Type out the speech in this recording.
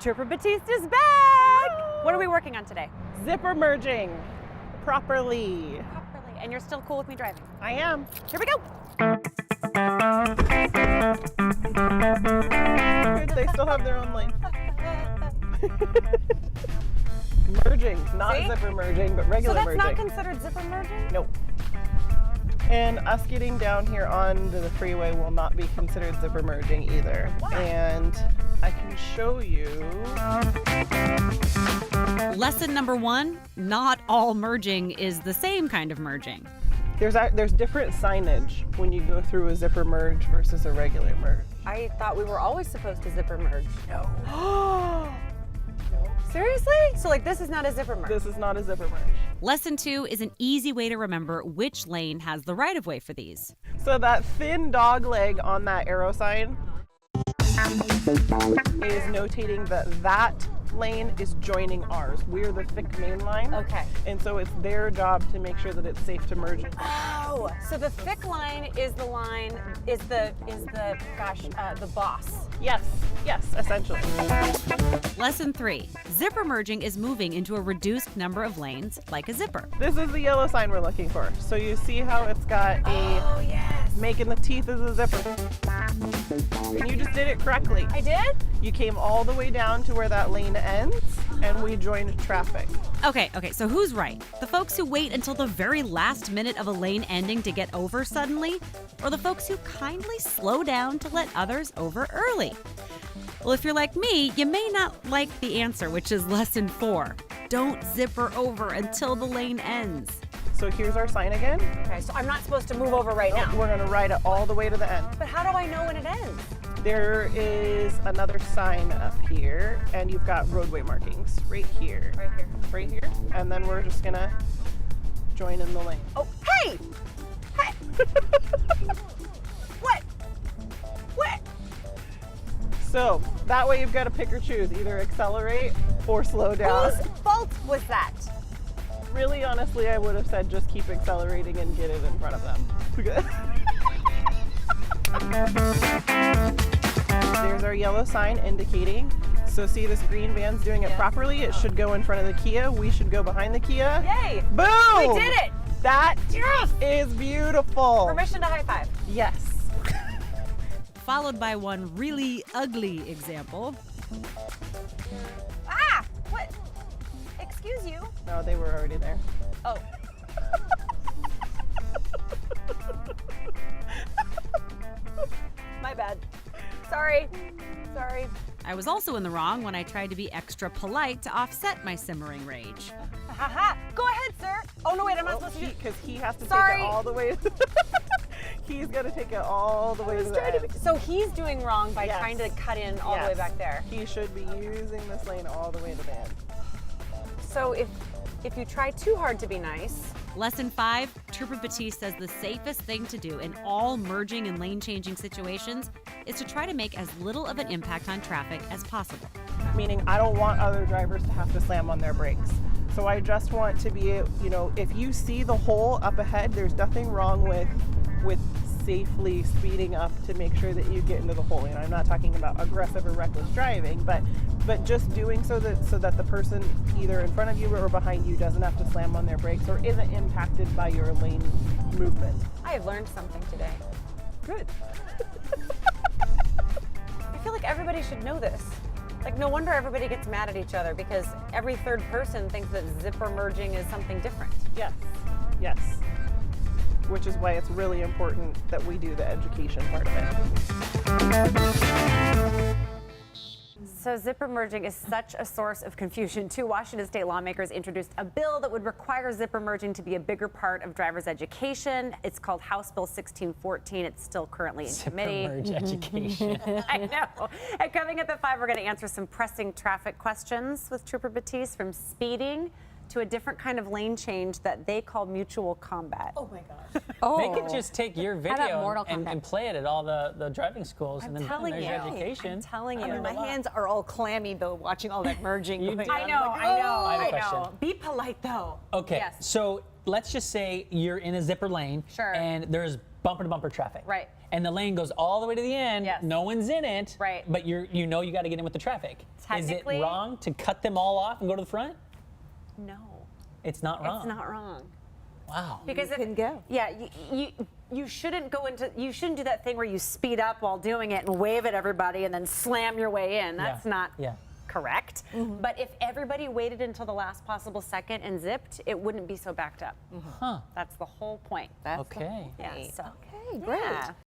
Trooper Batiste is back! What are we working on today? Zipper merging properly. Properly. And you're still cool with me driving? I am. Here we go. They still have their own lane. Merging, not See? zipper merging, but regular So that's merging. not considered zipper merging? Nope. And us getting down here onto the freeway will not be considered zipper merging either. Why? And I can show you. Lesson number 1, not all merging is the same kind of merging. There's different signage when you go through a zipper merge versus a regular merge. I thought we were always supposed to zipper merge. No. Seriously? So like this is not a zipper merge? This is not a zipper merge. Lesson 2 is an easy way to remember which lane has the right of way for these. So that thin dog leg on that arrow sign is notating that lane is joining ours. We're the thick main line. Okay. And so it's their job to make sure that it's safe to merge. Oh, so the thick line is the boss. Yes, essentially. Lesson 3, zipper merging is moving into a reduced number of lanes like a zipper. This is the yellow sign we're looking for. So you see how it's got Oh, yes. making the teeth as a zipper. And you just did it correctly. I did? You came all the way down to where that lane ends, and we joined traffic. Okay, so who's right? The folks who wait until the very last minute of a lane ending to get over suddenly? Or the folks who kindly slow down to let others over early? Well, if you're like me, you may not like the answer, which is lesson 4. Don't zipper over until the lane ends. So here's our sign again. Okay, so I'm not supposed to move over right now. We're gonna ride it all the way to the end. But how do I know when it ends? There is another sign up here, and you've got roadway markings right here. Right here. Right here. And then we're just gonna join in the lane. Oh, hey! Hey! What? So that way you've got to pick or choose, either accelerate or slow down. Whose fault was that? Really, honestly, I would have said just keep accelerating and get it in front of them. There's our yellow sign indicating. So see this green van's doing it properly. It should go in front of the Kia. We should go behind the Kia. Yay! Boom! We did it! That is beautiful. Permission to high five. Yes. Followed by one really ugly example. Ah! What? Excuse you? No, they were already there. Oh. My bad. Sorry. I was also in the wrong when I tried to be extra polite to offset my simmering rage. Haha. Go ahead, sir. Oh no, wait, I'm not supposed to do. Because he has to Sorry. take it all the way. He's got to take it all the way to the end. So he's doing wrong by Yes. trying to cut in all the way Yes. back there. He should be using this lane all the way to the end. So if you try too hard to be nice. Lesson 5, Trooper Batiste says the safest thing to do in all merging and lane changing situations is to try to make as little of an impact on traffic as possible. Meaning I don't want other drivers to have to slam on their brakes. So I just want to be, if you see the hole up ahead, there's nothing wrong with safely speeding up to make sure that you get into the hole. I'm not talking about aggressive or reckless driving, but just doing so that the person either in front of you or behind you doesn't have to slam on their brakes or isn't impacted by your lane movement. I have learned something today. Good. I feel like everybody should know this. Like, no wonder everybody gets mad at each other because every third person thinks that zipper merging is something different. Yes. Which is why it's really important that we do the education part of it. So zipper merging is such a source of confusion. 2 Washington state lawmakers introduced a bill that would require zipper merging to be a bigger part of driver's education. It's called House Bill 1614. It's still currently in committee. Zipper merge education. I know. And coming up at 5, we're going to answer some pressing traffic questions with Trooper Batiste, from speeding to a different kind of lane change that they call mutual combat. Oh my gosh. They could just take your about video Mortal and Kombat? play it at all the driving schools, and then boom, telling there's you. your education. I'm telling you. I mean, my hands are all clammy though, watching all that merging. You going do. on. I know, I'm like, I know, "Oh." I have a I question. know. Be polite though. Okay, Yes. so let's just say you're in a zipper lane, Sure. and there's bumper to bumper traffic. Right. and the lane goes all the way to the end. Yes. No one's in it. Right. But you know you got to get in with the traffic. Is it Technically- wrong to cut them all off and go to the front? No, It's not wrong. it's not wrong. Wow. Because You can go. Yeah, you shouldn't go into. You shouldn't do that thing where you speed up while doing it and wave at everybody and then slam your way in. That's not correct. But if everybody waited until the last possible second and zipped, it wouldn't be so backed up. Huh. That's the whole point. That's Okay. Yeah. So, Okay, great. yeah.